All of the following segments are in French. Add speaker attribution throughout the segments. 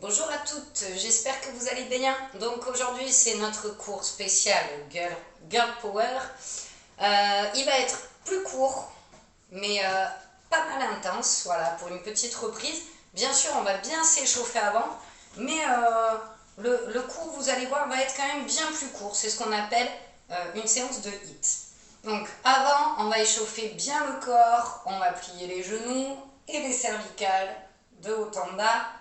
Speaker 1: Bonjour à toutes, j'espère que vous allez bien. Donc aujourd'hui c'est notre cours spécial Girl Power. Il va être plus court, mais pas mal intense, voilà, pour une petite reprise. Bien sûr on va bien s'échauffer avant, mais le cours, vous allez voir, va être quand même bien plus court. C'est ce qu'on appelle une séance de HIIT. Donc avant, on va échauffer bien le corps, on va plier les genoux et les cervicales de haut en bas.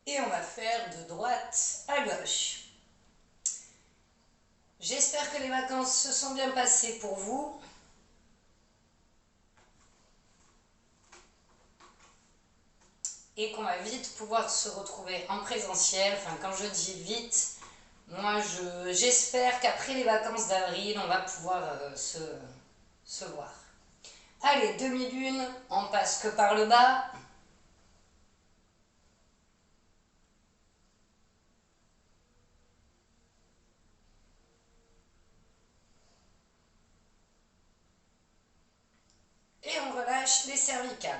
Speaker 1: Et on va faire de droite à gauche. J'espère que les vacances se sont bien passées pour vous. Et qu'on va vite pouvoir se retrouver en présentiel. Enfin, quand je dis vite, moi j'espère qu'après les vacances d'avril, on va pouvoir se voir. Allez, demi-lune, on passe que par le bas. Et on relâche les cervicales.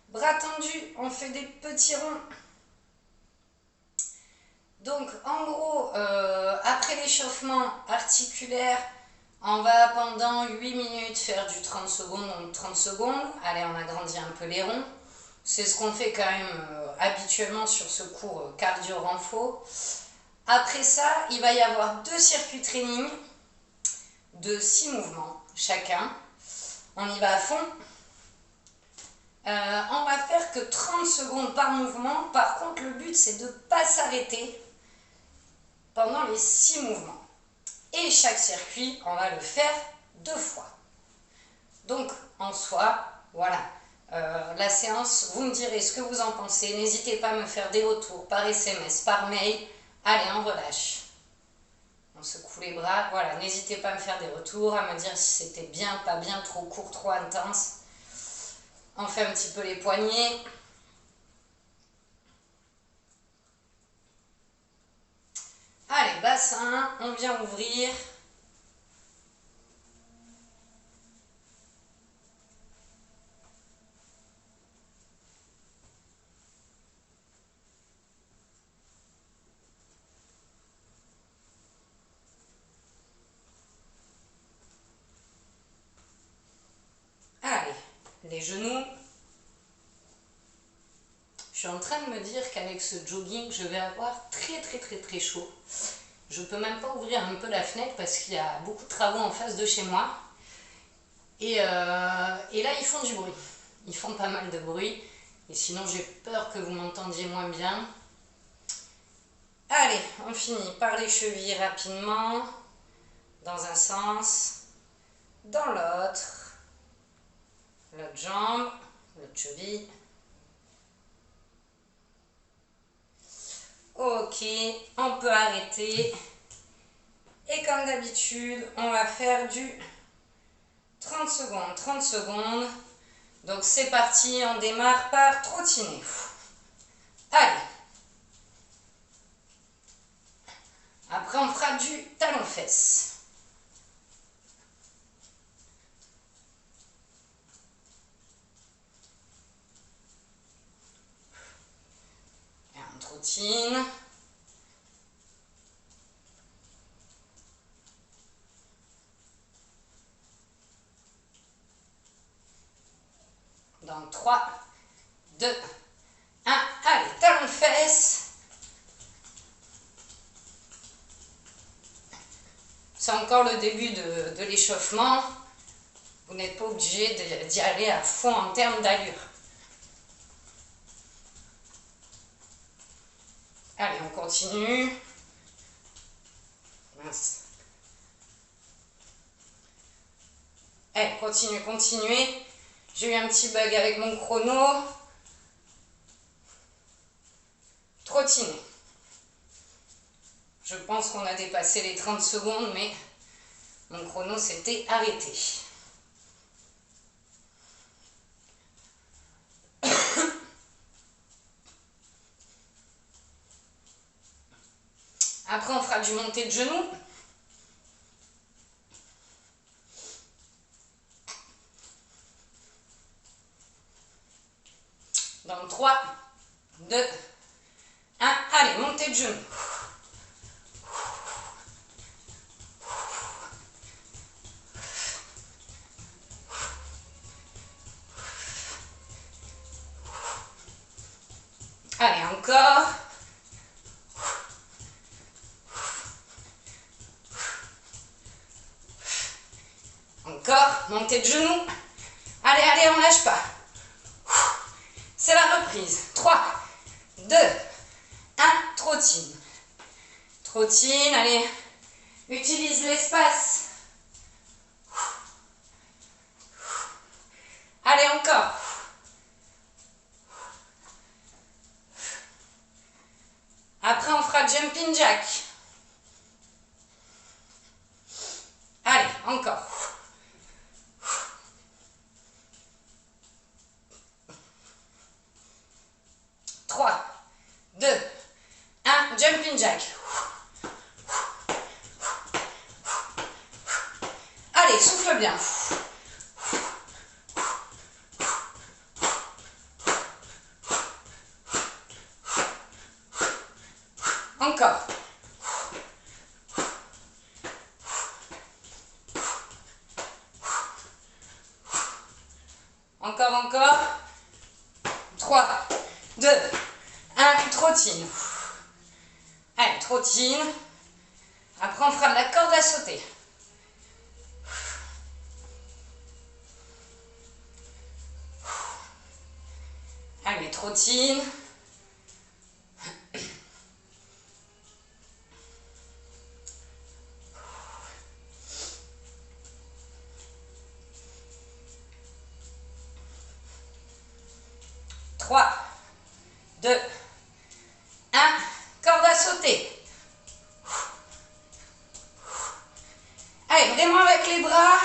Speaker 1: Bras tendus, on fait des petits ronds. Donc en gros, après l'échauffement articulaire, on va pendant 8 minutes faire du 30 secondes, donc 30 secondes. Allez, on agrandit un peu les ronds. C'est ce qu'on fait quand même habituellement sur ce cours cardio-renfo. Après ça, il va y avoir 2 circuits training de 6 mouvements chacun. On y va à fond. On va faire que 30 secondes par mouvement. Par contre, le but, c'est de ne pas s'arrêter pendant les 6 mouvements. Et chaque circuit, on va le faire 2 fois. Donc, en soi, voilà. La séance, vous me direz ce que vous en pensez. N'hésitez pas à me faire des retours par SMS, par mail. Allez, on relâche. On secoue les bras. Voilà, n'hésitez pas à me faire des retours, à me dire si c'était bien, pas bien, trop court, trop intense. On fait un petit peu les poignets. Allez, bassin, on vient ouvrir. Allez, les genoux. Je suis en train de me dire qu'avec ce jogging, je vais avoir très chaud. Je ne peux même pas ouvrir un peu la fenêtre parce qu'il y a beaucoup de travaux en face de chez moi. Et là, ils font du bruit. Ils font pas mal de bruit. Et sinon, j'ai peur que vous m'entendiez moins bien. Allez, on finit par les chevilles rapidement. Dans un sens, dans l'autre. L'autre jambe, l'autre cheville. Ok, on peut arrêter. Et comme d'habitude, on va faire du 30 secondes, 30 secondes. Donc c'est parti, on démarre par trottiner. Allez. Après, on fera du talon-fesse. Et on trottine. Dans 3, 2, 1. Allez, talon-fesse. C'est encore le début de l'échauffement. Vous n'êtes pas obligé d'y aller à fond en termes d'allure. Allez, on continue. Mince. Allez, continuez. J'ai eu un petit bug avec mon chrono. Trottiner. Je pense qu'on a dépassé les 30 secondes, mais mon chrono s'était arrêté. Après, on fera du monté de genoux. Dans 3, 2, 1. Allez, montez de genoux. Allez, encore. Encore, montez de genoux. Allez, allez, on ne lâche pas. C'est la reprise. 3, 2, 1, trottine. Trottine, allez, utilise l'espace. Allez, encore. Après, on fera jumping jack. Allez, encore. Trois, 2, 1, jumping jack. Allez, souffle bien. Encore. Encore, encore. 3, 2, 1, trottine. Allez, trottine. Après, on fera de la corde à sauter. Allez, trottine. Trois, 2, 1, corde à sauter. Allez, vraiment avec les bras,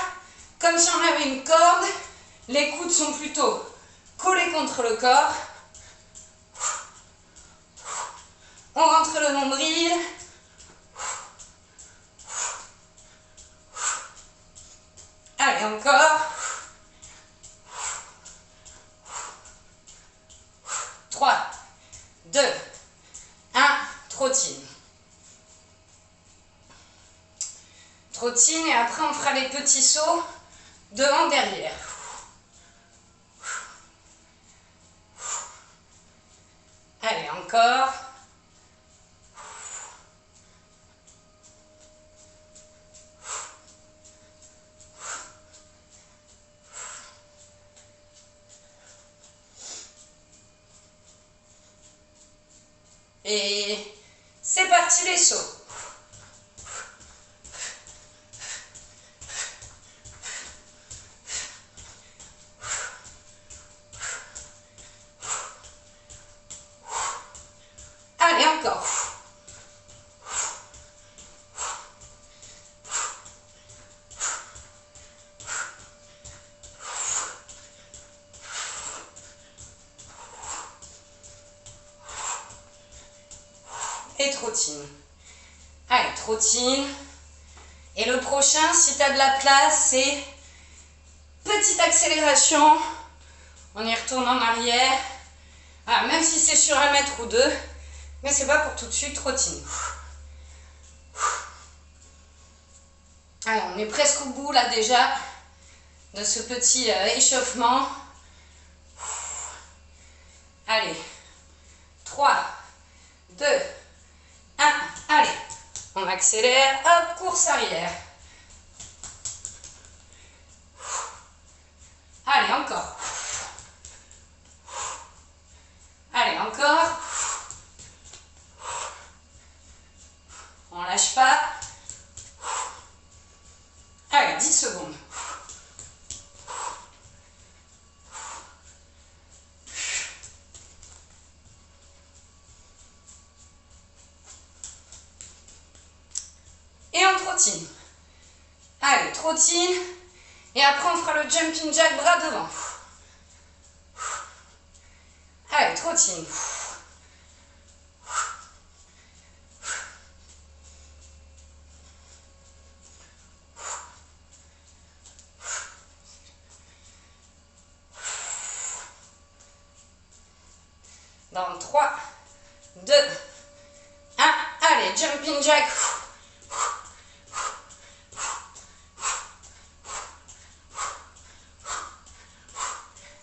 Speaker 1: comme si on avait une corde. Les coudes sont plutôt collés contre le corps. On rentre le nombril. Allez, encore. 3, 2, 1, trottine. Trottine et après on fera les petits sauts devant, derrière. Allez, encore. Et c'est parti les sauts. Allez, encore. Et trottine. Allez, trottine. Et le prochain, si tu as de la place, c'est petite accélération. On y retourne en arrière. Voilà, même si c'est sur 1 mètre ou 2, mais c'est pas pour tout de suite, trottine. Allez, on est presque au bout là déjà de ce petit échauffement. Allez, 3, 2, 1, allez, on accélère, hop, course arrière. Allez, encore. Allez, encore. On lâche pas. Allez, 10 secondes. Et on trottine. Allez, trottine. Et après, on fera le jumping jack bras devant. Allez, trottine. Dans 3, 2, 1. Allez, jumping jack.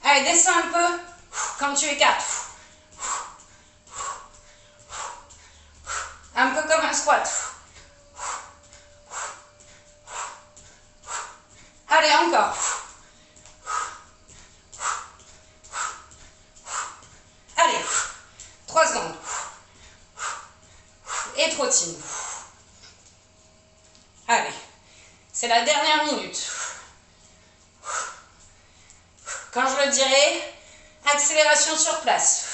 Speaker 1: Allez, descends un peu quand tu écartes. Un peu comme un squat. Allez, encore. Allez, 3 secondes. Et trottine. Allez, c'est la dernière minute. Quand je le dirai, accélération sur place.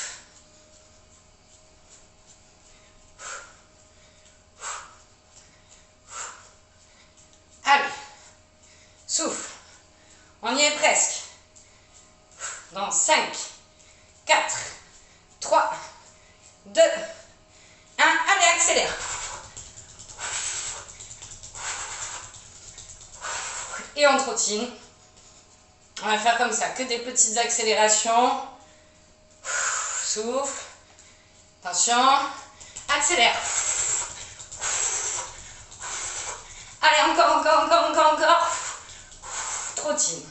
Speaker 1: Allez, souffle. On y est presque. Dans 5, 4, 3, 2, 1. Allez, accélère. Et on trottine. On va faire comme ça, que des petites accélérations. Souffle. Attention. Accélère. Allez, encore. Trottine.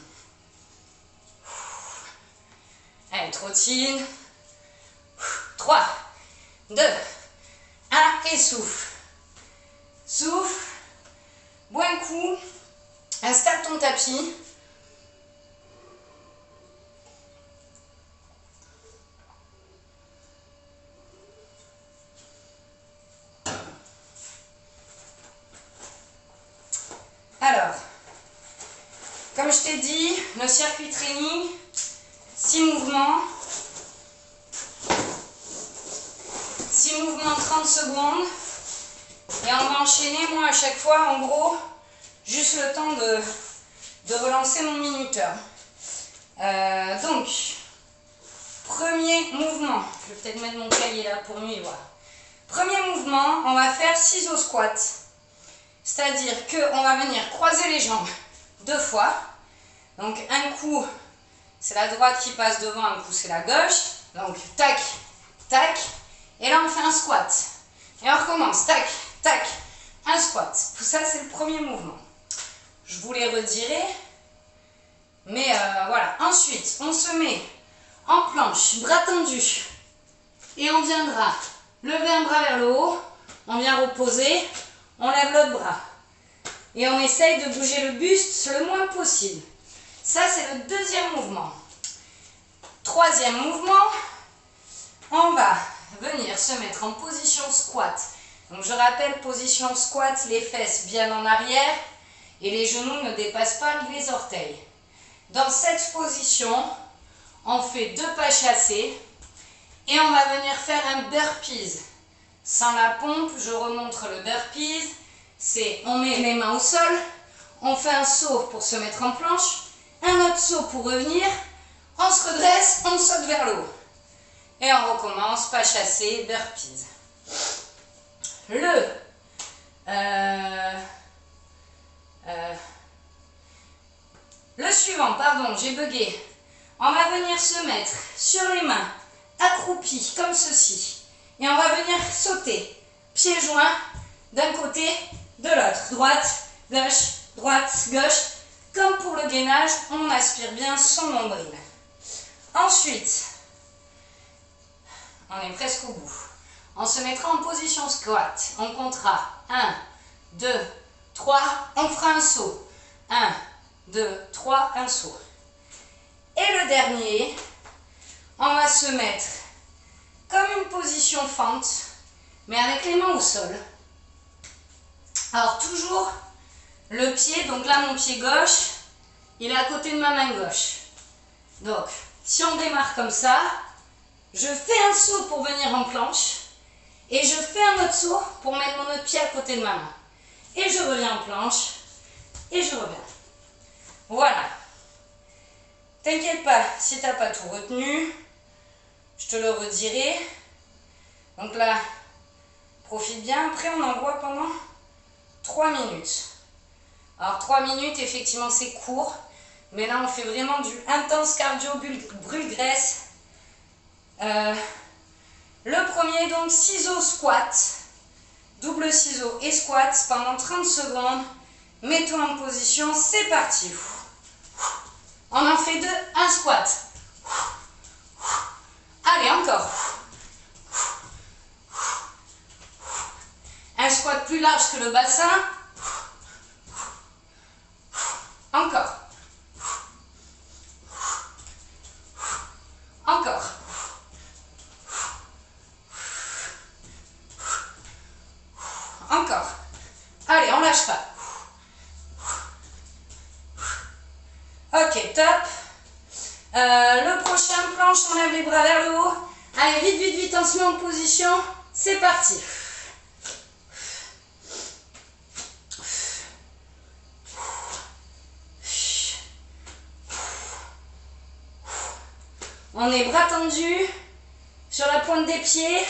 Speaker 1: Allez, trottine. 3, 2, 1 et souffle. Souffle. Bois un coup. Installe ton tapis. Alors, comme je t'ai dit, le circuit training, 6 mouvements. 6 mouvements 30 secondes. Et on va enchaîner, moi, à chaque fois, en gros, juste le temps de relancer mon minuteur. Donc, premier mouvement. Je vais peut-être mettre mon cahier là pour mieux y voir. Premier mouvement, on va faire ciseaux squat. C'est-à-dire qu'on va venir croiser les jambes 2 fois. Donc, un coup, c'est la droite qui passe devant, un coup, c'est la gauche. Donc, tac, tac. Et là, on fait un squat. Et on recommence. Tac, tac. Un squat. Tout ça, c'est le premier mouvement. Je vous les redirai. Mais voilà. Ensuite, on se met en planche, bras tendus. Et on viendra lever un bras vers le haut. On vient reposer. On lève l'autre bras. Et on essaye de bouger le buste le moins possible. Ça, c'est le deuxième mouvement. Troisième mouvement. On va venir se mettre en position squat. Donc, je rappelle, position squat, les fesses bien en arrière et les genoux ne dépassent pas les orteils. Dans cette position, on fait 2 pas chassés et on va venir faire un burpees. Sans la pompe, je remontre le burpees. C'est on met les mains au sol, on fait un saut pour se mettre en planche, un autre saut pour revenir, on se redresse, on saute vers le haut. Et on recommence, pas chassé, burpees. Le suivant, pardon, j'ai bugué. On va venir se mettre sur les mains, accroupis, comme ceci. Et on va venir sauter, pieds joints, d'un côté, de l'autre. Droite, gauche. Comme pour le gainage, on aspire bien son nombril. Ensuite, on est presque au bout. On se mettra en position squat. On comptera 1, 2, 3. On fera un saut. 1, 2, 3, un saut. Et le dernier, on va se mettre comme une position fente, mais avec les mains au sol. Alors toujours le pied, donc là mon pied gauche, il est à côté de ma main gauche. Donc, si on démarre comme ça, je fais un saut pour venir en planche et je fais un autre saut pour mettre mon autre pied à côté de ma main. Et je reviens en planche et je reviens. Voilà. T'inquiète pas, si tu n'as pas tout retenu, je te le redirai. Donc là, profite bien. Après, on envoie pendant 3 minutes. Alors 3 minutes, effectivement, c'est court. Mais là, on fait vraiment du intense cardio brûle-graisse. Le premier, donc, ciseaux squat. Double ciseau et squat pendant 30 secondes. Mets-toi en position, c'est parti. On en fait 2, un squat. Allez, encore. Un squat plus large que le bassin. Encore. Encore. Encore. Allez, on lâche pas. Ok, top. Le prochain planche, on lève les bras vers le haut. Allez, vite, vite, vite, on se met en position. C'est parti. On est bras tendus sur la pointe des pieds.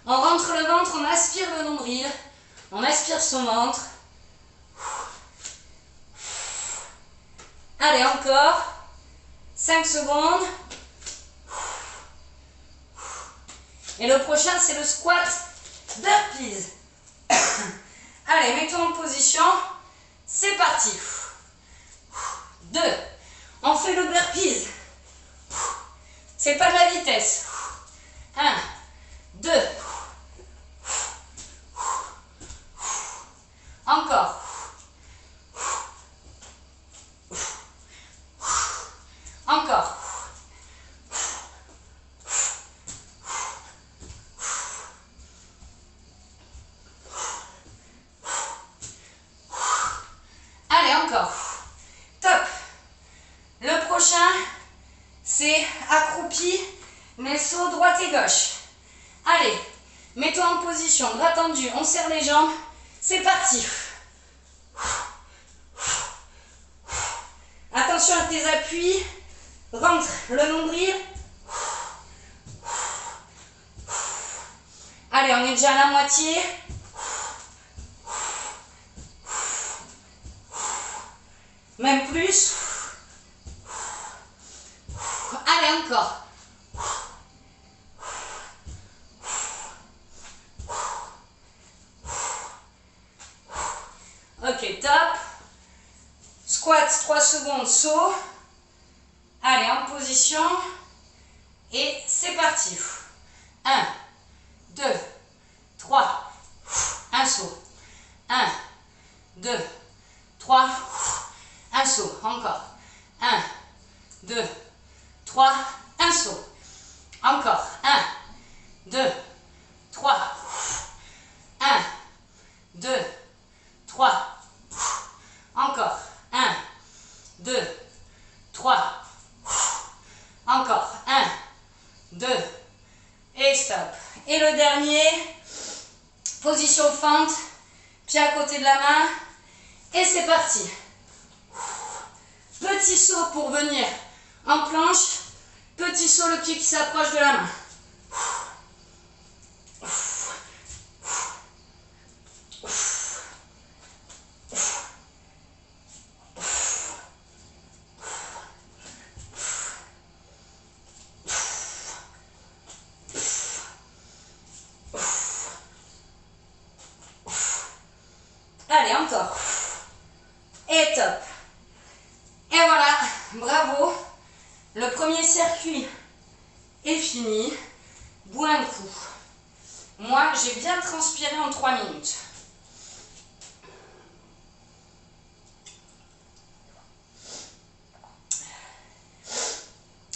Speaker 1: On rentre le ventre, on aspire le nombril. On aspire son ventre. Allez, encore. 5 secondes. Et le prochain, c'est le squat burpees. Allez, mets-toi en position. C'est parti. 2. On fait le burpees. C'est pas de la vitesse. 1, 2. Encore. Encore. Allez, encore. Top. Le prochain, c'est accroupi, mais saut droite et gauche. Allez, mets-toi en position, bras tendus, on serre les jambes. C'est parti. Attention à tes appuis. Rentre le nombril. Allez, on est déjà à la moitié. Même plus. Allez, encore. Ok, top. Squat, 3 secondes, saut. Allez, en position. Et c'est parti. 1, 2, 3. Un saut. 1, 2, 3. Un saut. Encore. 1, 2, 3. Un saut. Encore. 1, 2, 3. 1, 2, 3. Encore. 1, 2, 3. Encore. 1, 2. Et stop. Et le dernier, position fente, pied à côté de la main. Et c'est parti. Petit saut pour venir en planche. Petit saut, le pied qui s'approche de la main. Allez, encore. Et top. Et voilà, bravo. Le premier circuit est fini. Bois un coup. Moi, j'ai bien transpiré en 3 minutes.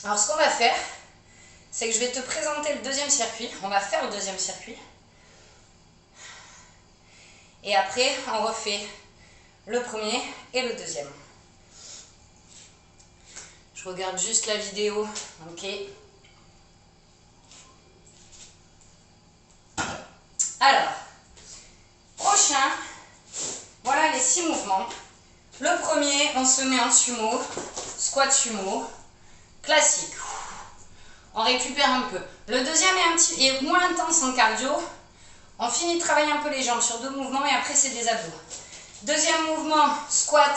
Speaker 1: Alors, ce qu'on va faire, c'est que je vais te présenter le deuxième circuit. On va faire le deuxième circuit. Et après, on refait le premier et le deuxième. Je regarde juste la vidéo. Ok. Alors, prochain, voilà les 6 mouvements. Le premier, on se met en sumo, squat sumo, classique. On récupère un peu. Le deuxième est moins intense en cardio. On finit de travailler un peu les jambes sur 2 mouvements et après c'est des abdos. Deuxième mouvement, squat,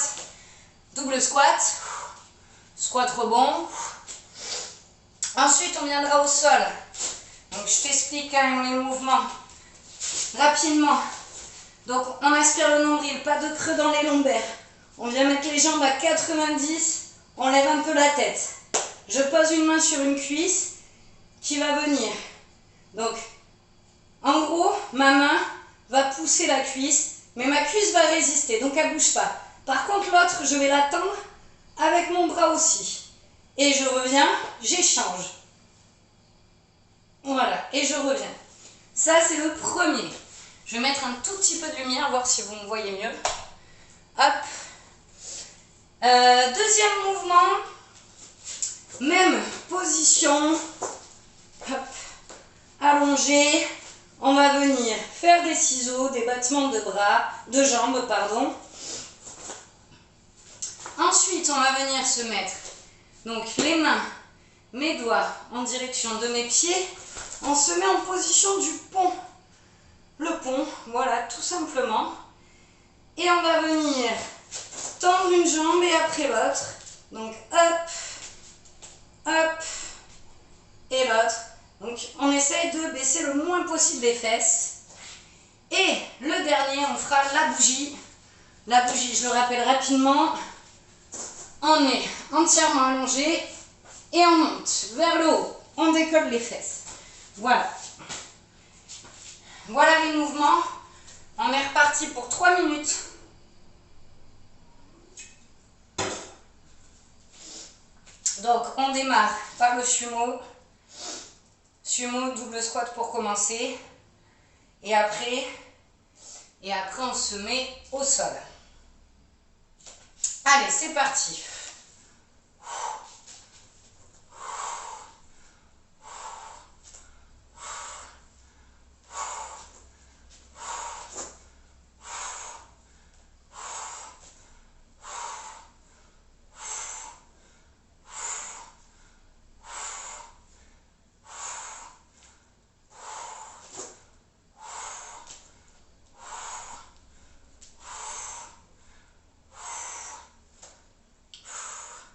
Speaker 1: double squat, squat rebond. Ensuite, on viendra au sol. Donc, je t'explique quand même les mouvements rapidement. Donc, on aspire le nombril, pas de creux dans les lombaires. On vient mettre les jambes à 90, on lève un peu la tête. Je pose une main sur une cuisse qui va venir. Donc, en gros, ma main va pousser la cuisse, mais ma cuisse va résister, donc elle ne bouge pas. Par contre, l'autre, je vais la tendre avec mon bras aussi. Et je reviens, j'échange. Voilà, et je reviens. Ça, c'est le premier. Je vais mettre un tout petit peu de lumière, voir si vous me voyez mieux. Hop. Deuxième mouvement. Même position. Hop. Allongé. On va venir faire des ciseaux, des battements de bras, de jambes, pardon. Ensuite, on va venir se mettre donc les mains, mes doigts en direction de mes pieds. On se met en position du pont. Le pont, voilà, tout simplement. Et on va venir tendre une jambe et après l'autre. Donc, hop, hop, et l'autre. Donc, on essaye de baisser le moins possible les fesses. Et le dernier, on fera la bougie. La bougie, je le rappelle rapidement. On est entièrement allongé et on monte vers le haut. On décolle les fesses. Voilà. Voilà les mouvements. On est reparti pour 3 minutes. Donc, on démarre par le sumo. Sumo, double squat pour commencer. Et après, on se met au sol. Allez, c'est parti.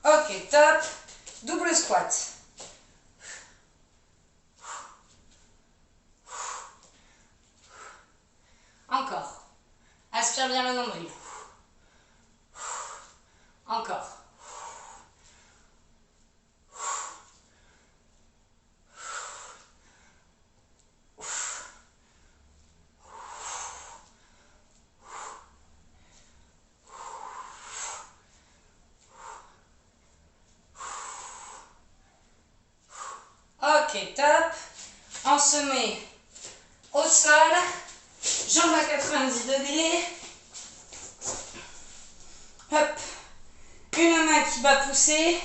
Speaker 1: Ok, top. Double squat. Encore. Aspire bien le nombril. Encore. Ok, top. On se met au sol, jambes à 90 degrés. Hop. Une main qui va pousser.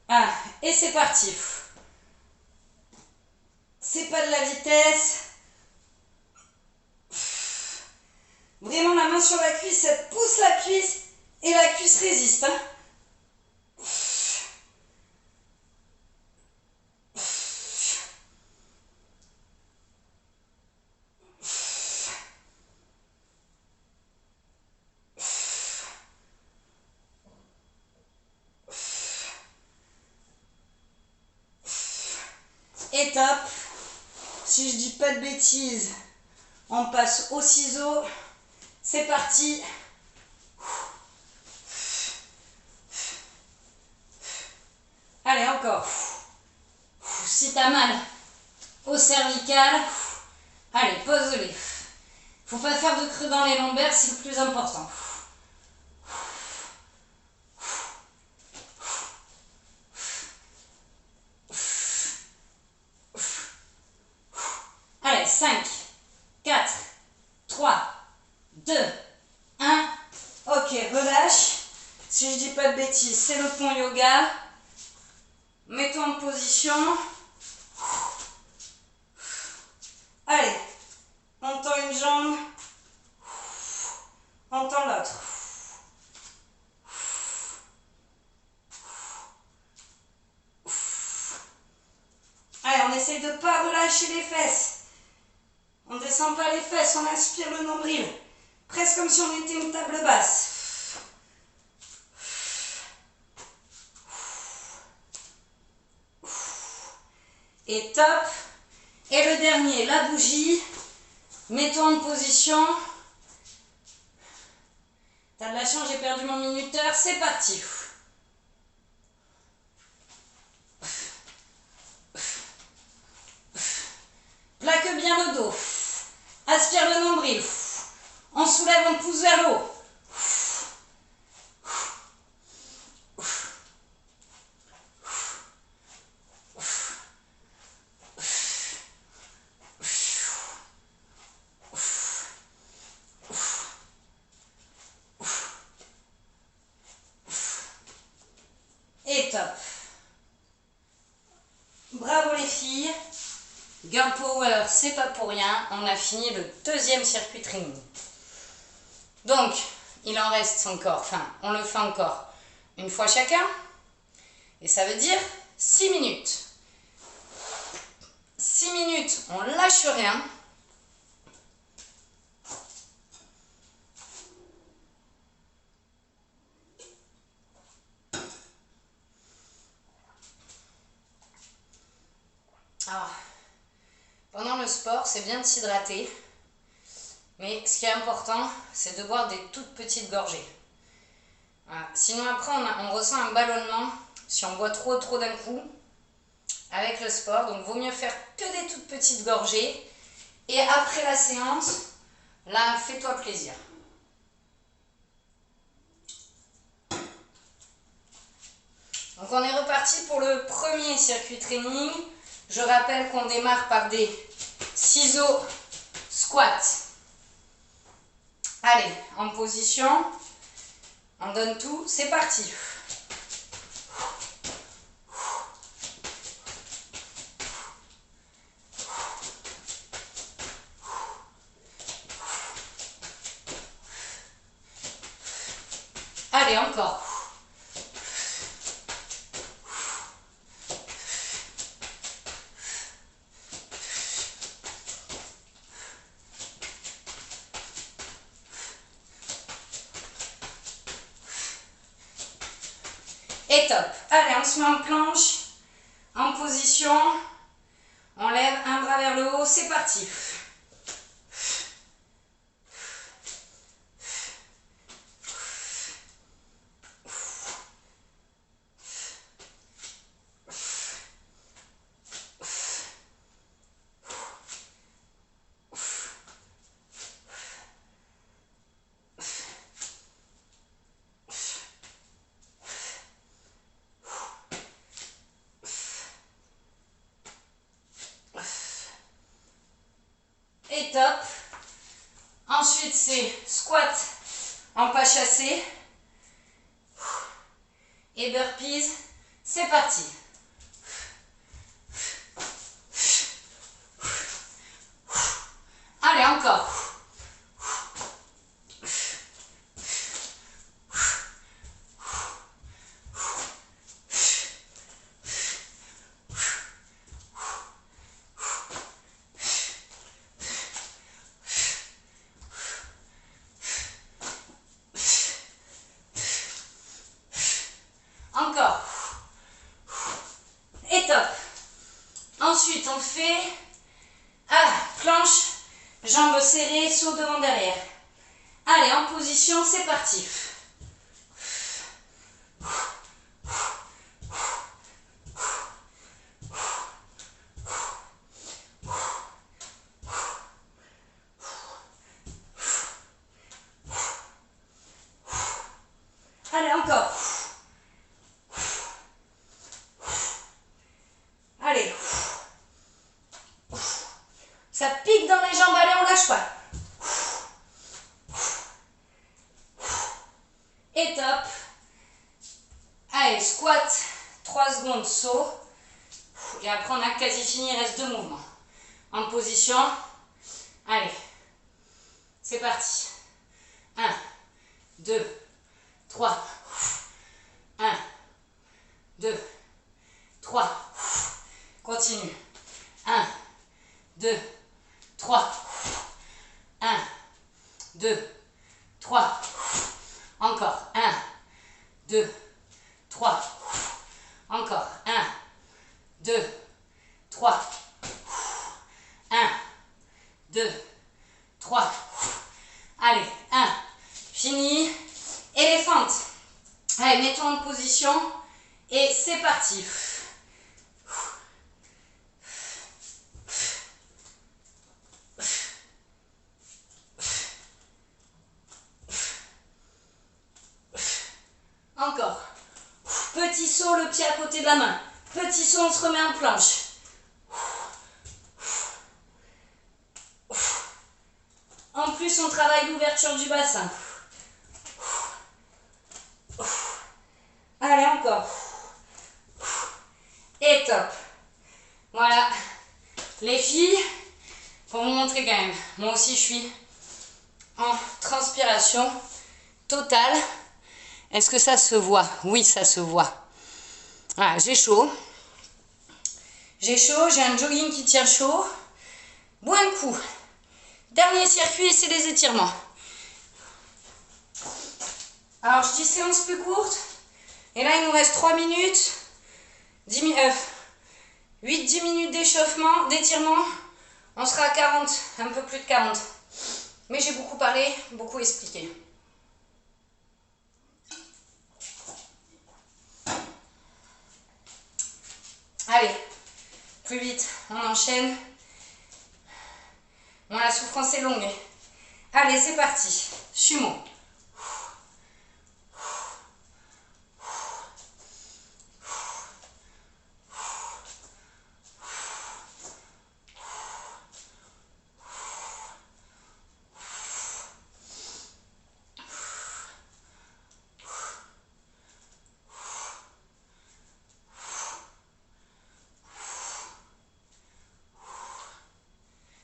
Speaker 1: Ah, et c'est parti. C'est pas de la vitesse. Vraiment la main sur la cuisse, elle pousse la cuisse et la cuisse résiste. Hein. Et top. Si je dis pas de bêtises, on passe au ciseau. C'est parti. Allez, encore. Si t'as mal au cervical, allez, pose-les. Faut pas faire de creux dans les lombaires, c'est le plus important. Allez, 5, 4, 3, 2, 1. Ok, relâche. Si je dis pas de bêtises, c'est le pont yoga. Mets-toi en position. Allez, on tend une jambe. On tend l'autre. Allez, on essaye de ne pas relâcher les fesses. On ne descend pas les fesses, on aspire le nombril. Presque comme si on était une table basse. Et top. Et le dernier, la bougie. Mets-toi en position. T'as de la chance, j'ai perdu mon minuteur. C'est parti. Plaque bien le dos. Aspire le nombril. On soulève, on pousse vers le haut. Et top. Bravo les filles. Girl Power, c'est pas pour rien. On a fini le deuxième circuit training. Donc, il en reste encore, enfin, on le fait encore une fois chacun. Et ça veut dire 6 minutes. 6 minutes, on lâche rien. Alors, pendant le sport, c'est bien de s'hydrater. Mais ce qui est important, c'est de boire des toutes petites gorgées. Voilà. Sinon après, on ressent un ballonnement si on boit trop d'un coup avec le sport. Donc, vaut mieux faire que des toutes petites gorgées. Et après la séance, là, fais-toi plaisir. Donc, on est reparti pour le premier circuit training. Je rappelle qu'on démarre par des ciseaux squats. Allez, en position, on donne tout, c'est parti. Allez, encore. Et top. Allez, on se met en planche, en position. On lève un bras vers le haut, c'est parti. Et top. Ensuite, c'est squat en pas chassé. Et burpees. C'est parti. Allez, encore. Encore. Et top. Ensuite, on fait planche, jambes serrées, saut devant derrière. Allez, en position, c'est parti. Allez, encore. Allez. Ça pique dans les jambes, allez, on lâche pas. Et top. Allez, squat, 3 secondes, saut. Et après, on a quasi fini, il reste 2 mouvements. En position. Allez, c'est parti. 1, 2, 3. 1, 2, 3. Continue. 1, 2, 3. 1, 2, 3. Encore. 1, 2, 3. Encore. 1, 2, 3. Allez, mets-toi en position et c'est parti. Encore. Petit saut, le pied à côté de la main. Petit saut, on se remet en planche. En plus, on travaille l'ouverture du bassin. Allez, encore. Et top. Voilà. Les filles, pour vous montrer quand même, moi aussi je suis en transpiration totale. Est-ce que ça se voit? Oui, ça se voit. Voilà, j'ai chaud. J'ai chaud, j'ai un jogging qui tient chaud. Bois un coup. Dernier circuit, c'est les étirements. Alors, je dis séance plus courte. Et là, il nous reste 3 minutes. 8-10 minutes d'échauffement, d'étirement. On sera à 40, un peu plus de 40. Mais j'ai beaucoup parlé, beaucoup expliqué. Allez, plus vite, on enchaîne. Bon, la souffrance est longue. Allez, c'est parti. Sumo.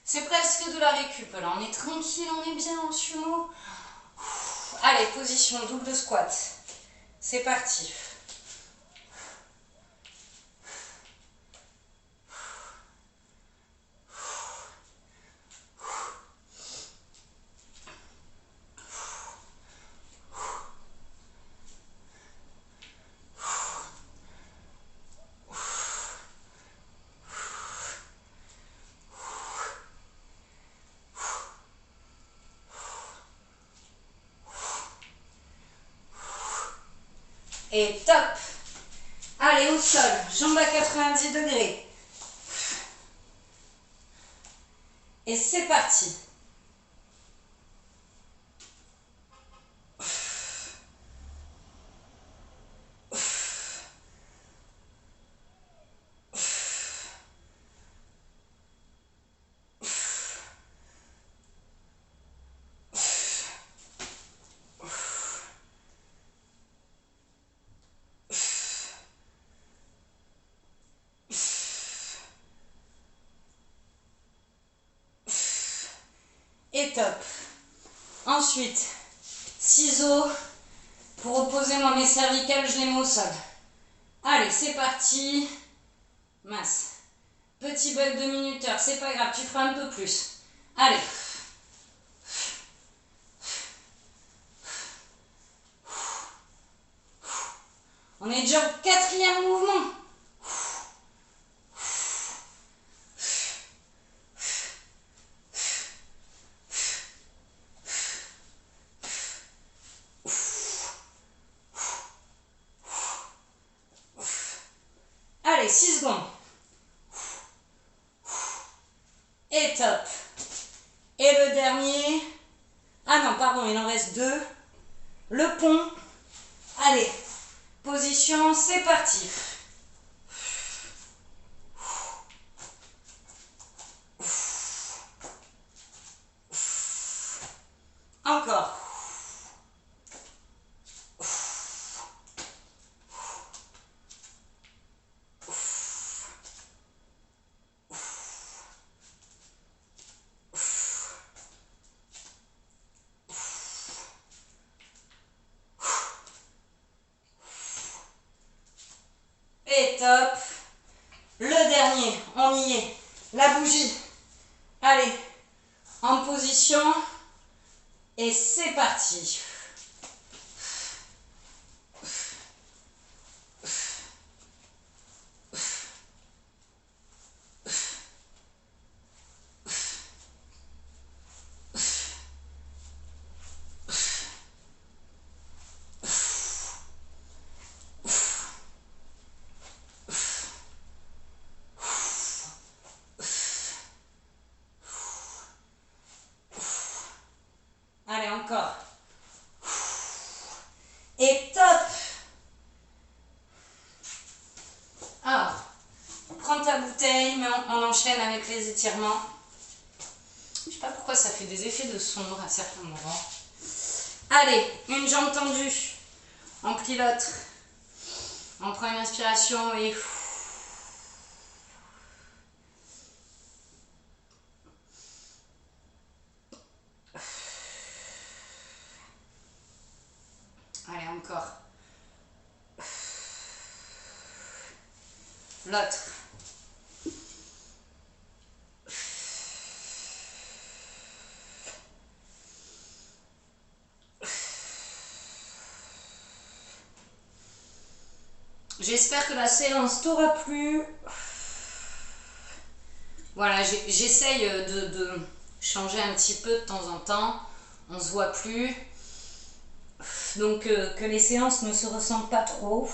Speaker 1: C'est presque de la récup, là. On est tranquille, on est bien en sumo. Allez, position double squat. C'est parti. Et top. Allez, au sol, jambes à 90 degrés. Et c'est parti. Et top. Ensuite, ciseaux. Pour reposer moi mes cervicales, je les mets au sol. Allez, c'est parti. Mince. Petit bug de minuteur, c'est pas grave, tu feras un peu plus. Allez. On est déjà au 4e mouvement. Allez, 6 secondes. Et top. Et le dernier. Ah non, pardon, il en reste 2. Le pont. Allez, position, c'est parti. Encore. Et top. Le dernier, on y est. La bougie. Allez, en position. Et c'est parti. Et top. Alors, prends ta bouteille, mais on enchaîne avec les étirements. Je sais pas pourquoi ça fait des effets de sombre à certains moments. Allez, une jambe tendue. On plie l'autre. On prend une inspiration et... Allez, encore. L'autre. J'espère que la séance t'aura plu. Voilà, j'essaye de changer un petit peu de temps en temps. On se voit plus. Donc que les séances ne se ressemblent pas trop.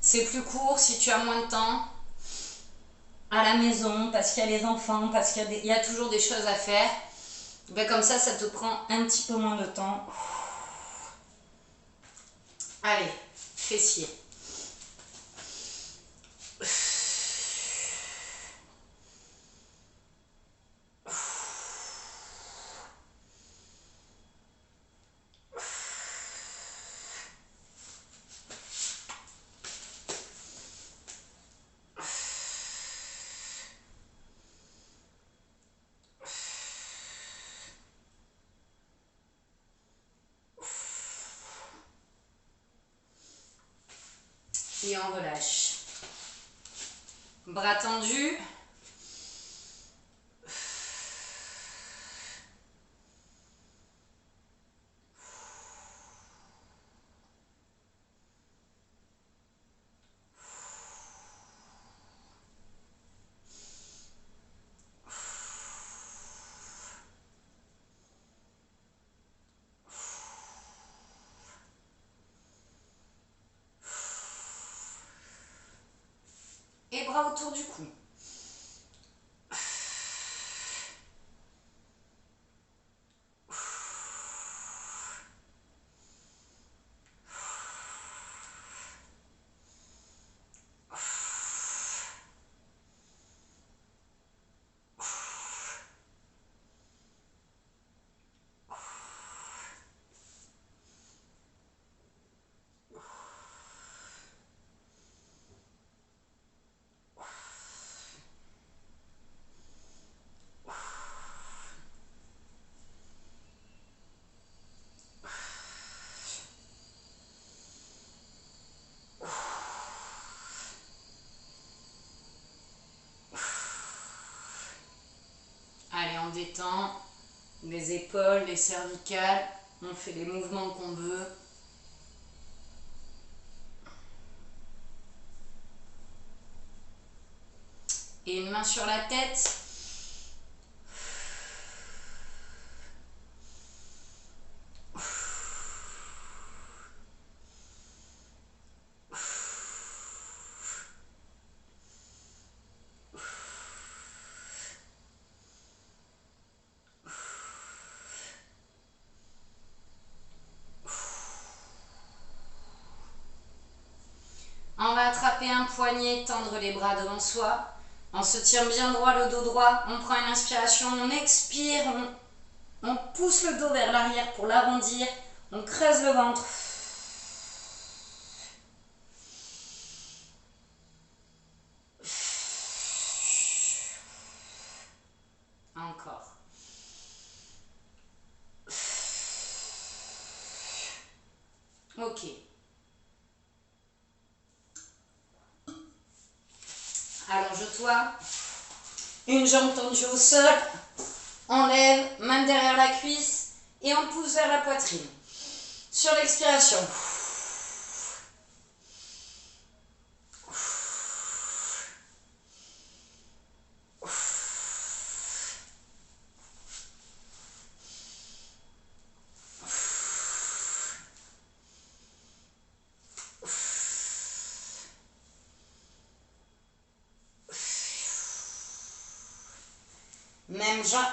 Speaker 1: C'est plus court si tu as moins de temps à la maison, parce qu'il y a les enfants, parce qu'il y a toujours des choses à faire. Ben comme ça te prend un petit peu moins de temps. Allez, fessier. Et on relâche. Bras tendus. Et bras autour du cou. Allez, on détend les épaules, les cervicales. On fait les mouvements qu'on veut. Et une main sur la tête. On va attraper un poignet, tendre les bras devant soi. On se tient bien droit, le dos droit. On prend une inspiration, on expire. On pousse le dos vers l'arrière pour l'arrondir. On creuse le ventre. Encore. Ok. Allonge-toi. Une jambe tendue au sol. On lève, main derrière la cuisse et on pousse vers la poitrine. Sur l'expiration.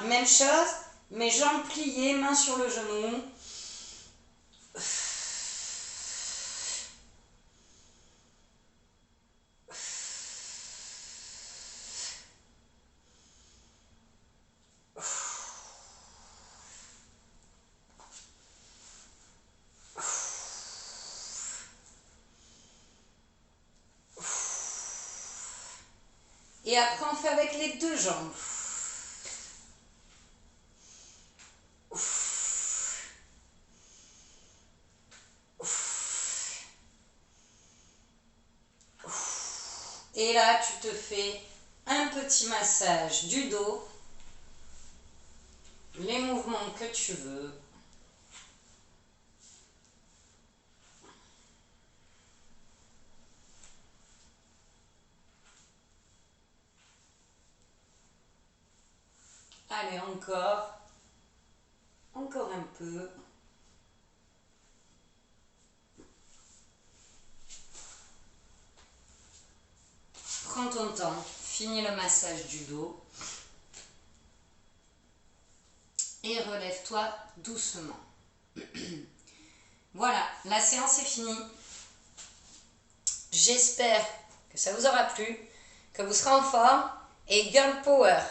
Speaker 1: Même chose, mes jambes pliées, main sur le genou. Et après, on fait avec les deux jambes. Et là, tu te fais un petit massage du dos, les mouvements que tu veux. Allez, encore un peu. Prends ton temps, finis le massage du dos et relève-toi doucement. Voilà, la séance est finie. J'espère que ça vous aura plu, que vous serez en forme et girl power.